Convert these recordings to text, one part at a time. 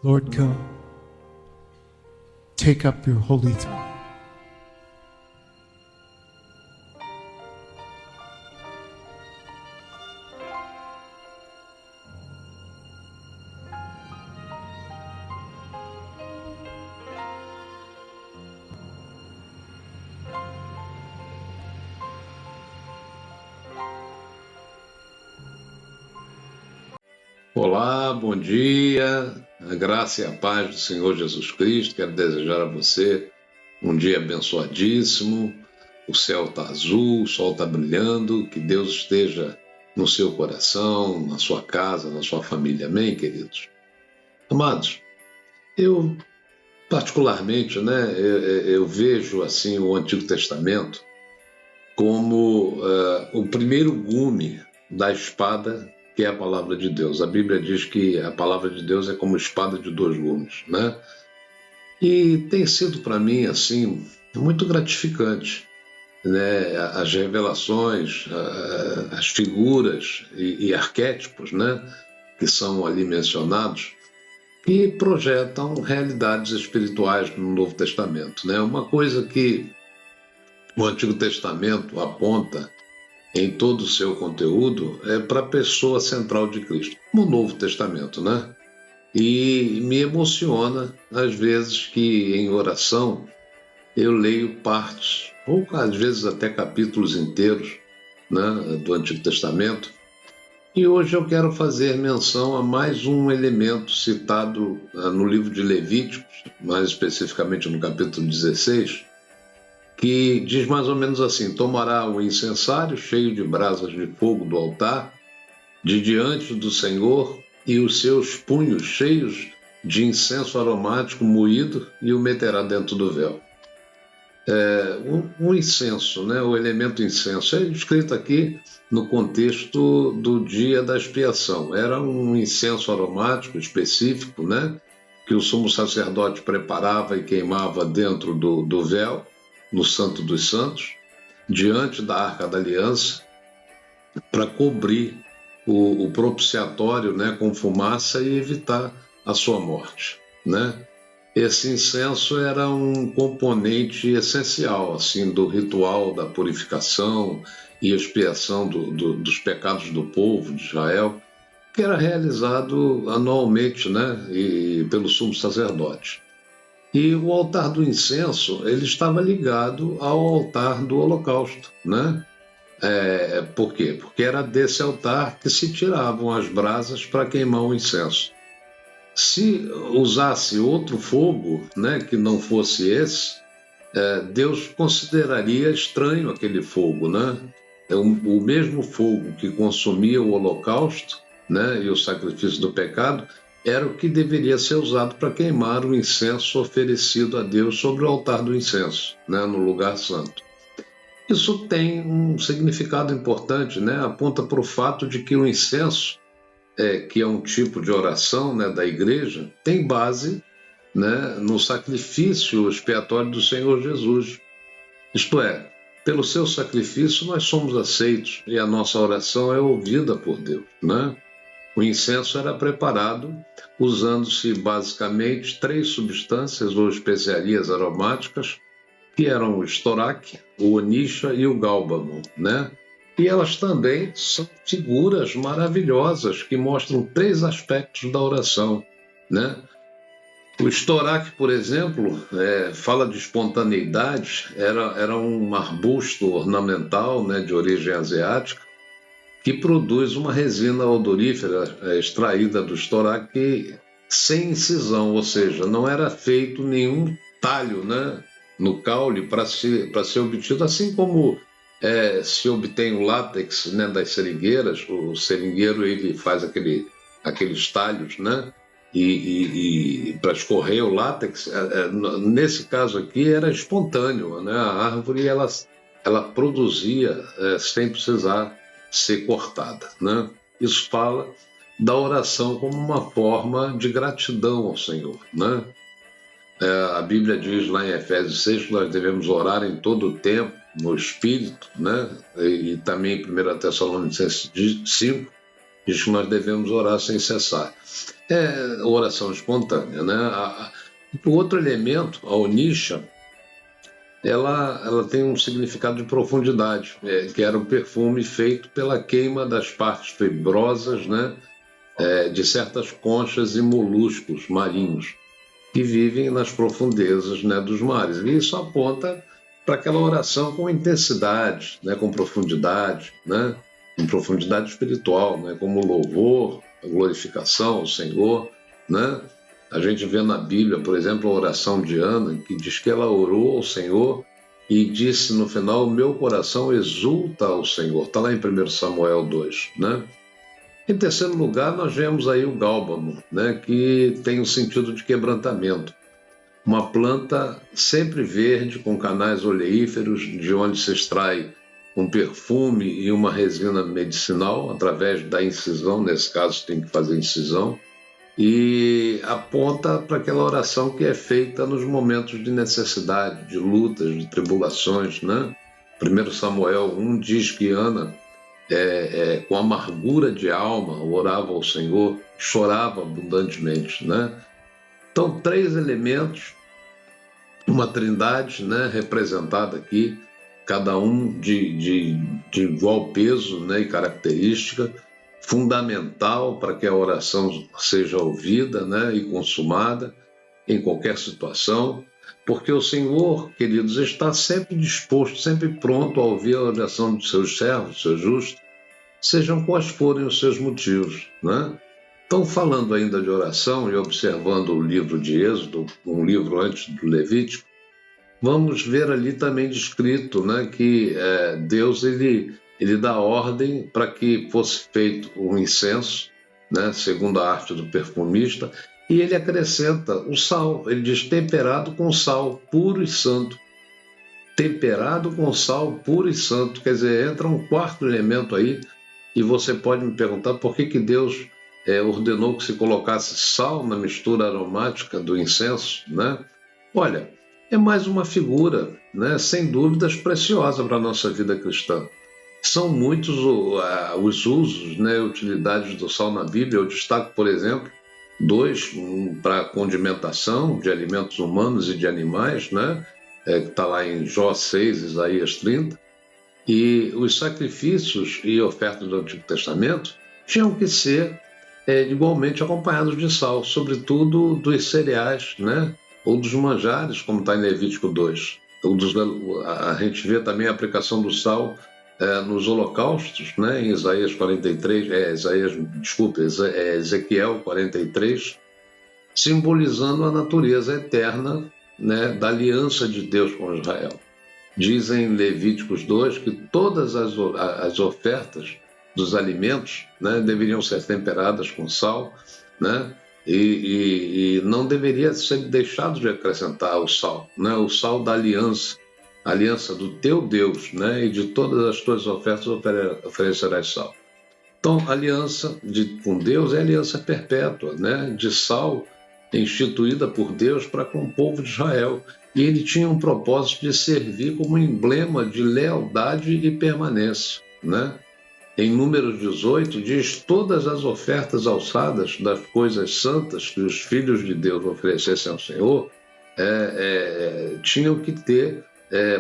Lord, come. Take up your holy throne. Olá, bom dia, a graça e a paz do Senhor Jesus Cristo. Quero desejar a você um dia abençoadíssimo. O céu está azul, o sol está brilhando, que Deus esteja no seu coração, na sua casa, na sua família. Amém, queridos? Amados, eu particularmente, eu vejo assim o Antigo Testamento como o primeiro gume da espada, que é a palavra de Deus. A Bíblia diz que a palavra de Deus é como espada de dois gumes, né? E tem sido para mim assim muito gratificante, né? As revelações, as figuras e arquétipos, né? Que são ali mencionados, que projetam realidades espirituais no Novo Testamento, né? Uma coisa que o Antigo Testamento aponta em todo o seu conteúdo é para a pessoa central de Cristo, como o Novo Testamento, né? E me emociona, às vezes, que em oração eu leio partes, ou às vezes até capítulos inteiros, né, do Antigo Testamento. E hoje eu quero fazer menção a mais um elemento citado no livro de Levíticos, mais especificamente no capítulo 16, que diz mais ou menos assim: tomará o incensário cheio de brasas de fogo do altar, de diante do Senhor, e os seus punhos cheios de incenso aromático moído, e o meterá dentro do véu. O incenso, né, o elemento incenso, é escrito aqui no contexto do dia da expiação. Era um incenso aromático específico, né, que o sumo sacerdote preparava e queimava dentro do véu, no Santo dos Santos, diante da Arca da Aliança, para cobrir o propiciatório, né, com fumaça e evitar a sua morte, né? Esse incenso era um componente essencial assim do ritual da purificação e expiação dos pecados do povo de Israel, que era realizado anualmente, né, e pelo sumo sacerdote. E o altar do incenso, ele estava ligado ao altar do holocausto, né? Por quê? Porque era desse altar que se tiravam as brasas para queimar o incenso. Se usasse outro fogo, né, que não fosse esse, Deus consideraria estranho aquele fogo, né? O mesmo fogo que consumia o holocausto, né, e o sacrifício do pecado, era o que deveria ser usado para queimar o incenso oferecido a Deus sobre o altar do incenso, né, no lugar santo. Isso tem um significado importante, né? Aponta para o fato de que o incenso, que é um tipo de oração, né, da igreja, tem base, né, no sacrifício expiatório do Senhor Jesus. Isto é, pelo seu sacrifício nós somos aceitos e a nossa oração é ouvida por Deus, né? O incenso era preparado usando-se basicamente três substâncias ou especiarias aromáticas, que eram o estoraque, o onixa e o gálbano, né? E elas também são figuras maravilhosas que mostram três aspectos da oração, né? O estoraque, por exemplo, fala de espontaneidade, era um arbusto ornamental, né, de origem asiática, que produz uma resina odorífera extraída do estoraque sem incisão, ou seja, não era feito nenhum talho, né, no caule para ser obtido, assim como se obtém o látex, né, das seringueiras. O seringueiro ele faz aqueles talhos, né, e para escorrer o látex. Nesse caso aqui era espontâneo, né, a árvore ela produzia sem precisar ser cortada, né? Isso fala da oração como uma forma de gratidão ao Senhor, né? A Bíblia diz lá em Efésios 6 que nós devemos orar em todo o tempo, no Espírito, né? E também em 1 Tessalonicenses 5 diz que nós devemos orar sem cessar. É oração espontânea, né? O outro elemento, a onisha, ela tem um significado de profundidade, que era o perfume feito pela queima das partes fibrosas, né, de certas conchas e moluscos marinhos que vivem nas profundezas, né, dos mares. E isso aponta para aquela oração com intensidade, né, com profundidade espiritual, né, como louvor, a glorificação ao Senhor, né? A gente vê na Bíblia, por exemplo, a oração de Ana, que diz que ela orou ao Senhor e disse no final: o meu coração exulta ao Senhor. Está lá em 1 Samuel 2, né? Em terceiro lugar, nós vemos aí o gálbano, né, que tem o sentido de quebrantamento. Uma planta sempre verde, com canais oleíferos, de onde se extrai um perfume e uma resina medicinal, através da incisão, nesse caso tem que fazer incisão, e aponta para aquela oração que é feita nos momentos de necessidade, de lutas, de tribulações, né? 1 Samuel 1 diz que Ana, com amargura de alma, orava ao Senhor, chorava abundantemente, né? Então, três elementos, uma trindade, né, representada aqui, cada um de igual peso, né, e característica, fundamental para que a oração seja ouvida, né, e consumada em qualquer situação, porque o Senhor, queridos, está sempre disposto, sempre pronto a ouvir a oração dos seus servos, seus justos, sejam quais forem os seus motivos, né? Então, falando ainda de oração e observando o livro de Êxodo, um livro antes do Levítico, vamos ver ali também descrito, né, que Deus ele dá ordem para que fosse feito um incenso, né, segundo a arte do perfumista, e ele acrescenta o sal. Ele diz temperado com sal puro e santo. Temperado com sal puro e santo. Quer dizer, entra um quarto elemento aí, e você pode me perguntar por que Deus ordenou que se colocasse sal na mistura aromática do incenso, né? Olha, é mais uma figura, né, sem dúvidas preciosa para a nossa vida cristã. São muitos os usos, né, utilidades do sal na Bíblia. Eu destaco, por exemplo, dois, um para condimentação de alimentos humanos e de animais, né, que está lá em Jó 6, Isaías 30, e os sacrifícios e ofertas do Antigo Testamento tinham que ser igualmente acompanhados de sal, sobretudo dos cereais, né? Ou dos manjares, como está em Levítico 2. A gente vê também a aplicação do sal nos holocaustos, né? Em Isaías 43, Ezequiel 43, simbolizando a natureza eterna, né, da aliança de Deus com Israel. Dizem em Levíticos 2 que todas as ofertas dos alimentos, né, deveriam ser temperadas com sal, né, e não deveria ser deixado de acrescentar o sal, né, o sal da aliança, a aliança do teu Deus, né, e de todas as tuas ofertas oferecerás sal. Então, a aliança com Deus é aliança perpétua, né, de sal, instituída por Deus para com o povo de Israel. E ele tinha um propósito de servir como emblema de lealdade e permanência, né? Em Números 18 diz: todas as ofertas alçadas das coisas santas que os filhos de Deus oferecessem ao Senhor tinham que ter,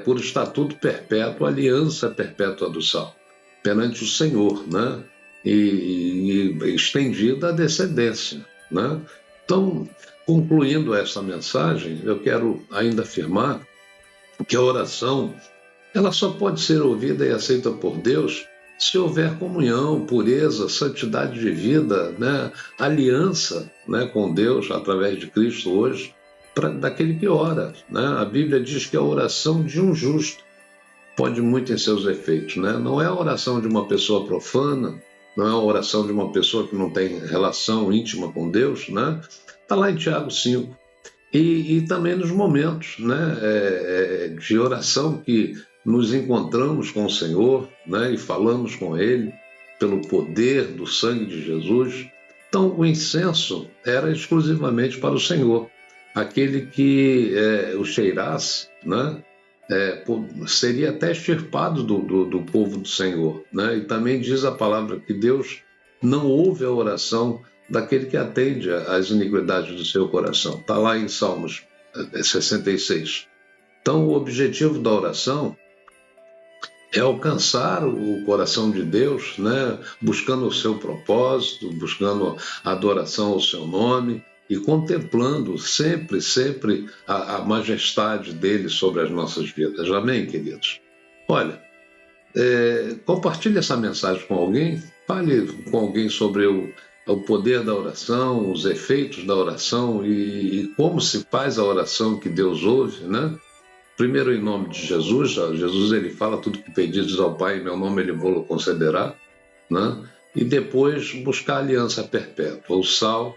por estatuto perpétuo, a aliança perpétua do sal perante o Senhor, né? E estendida à descendência, né? Então, concluindo essa mensagem, eu quero ainda afirmar que a oração ela só pode ser ouvida e aceita por Deus se houver comunhão, pureza, santidade de vida, né? Aliança, né, com Deus através de Cristo hoje, daquele que ora, né? A Bíblia diz que a oração de um justo pode muito em seus efeitos, né? Não é a oração de uma pessoa profana, não é a oração de uma pessoa que não tem relação íntima com Deus, né? Está lá em Tiago 5. E também nos momentos, né, de oração que nos encontramos com o Senhor, né, e falamos com Ele pelo poder do sangue de Jesus. Então, o incenso era exclusivamente para o Senhor. Aquele que o cheirasse, né, seria até extirpado do povo do Senhor, né? E também diz a palavra que Deus não ouve a oração daquele que atende às iniquidades do seu coração. Está lá em Salmos 66. Então, o objetivo da oração é alcançar o coração de Deus, né? Buscando o seu propósito, buscando a adoração ao seu nome e contemplando sempre, sempre a majestade dele sobre as nossas vidas. Amém, queridos? Olha, compartilhe essa mensagem com alguém, fale com alguém sobre o poder da oração, os efeitos da oração e como se faz a oração que Deus ouve, né? Primeiro, em nome de Jesus, Jesus ele fala tudo que pedides ao Pai, em meu nome ele vou-lo concederá, né? E depois buscar a aliança perpétua. O sal,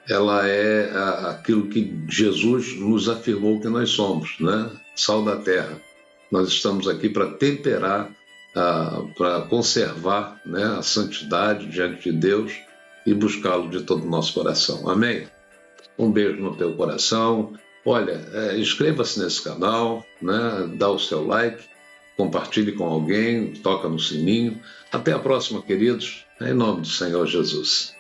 ela é aquilo que Jesus nos afirmou que nós somos, né? Sal da terra. Nós estamos aqui para temperar, para conservar, né, a santidade diante de Deus e buscá-lo de todo o nosso coração. Amém? Um beijo no teu coração. Olha, inscreva-se nesse canal, né? Dá o seu like, compartilhe com alguém, toca no sininho. Até a próxima, queridos, em nome do Senhor Jesus.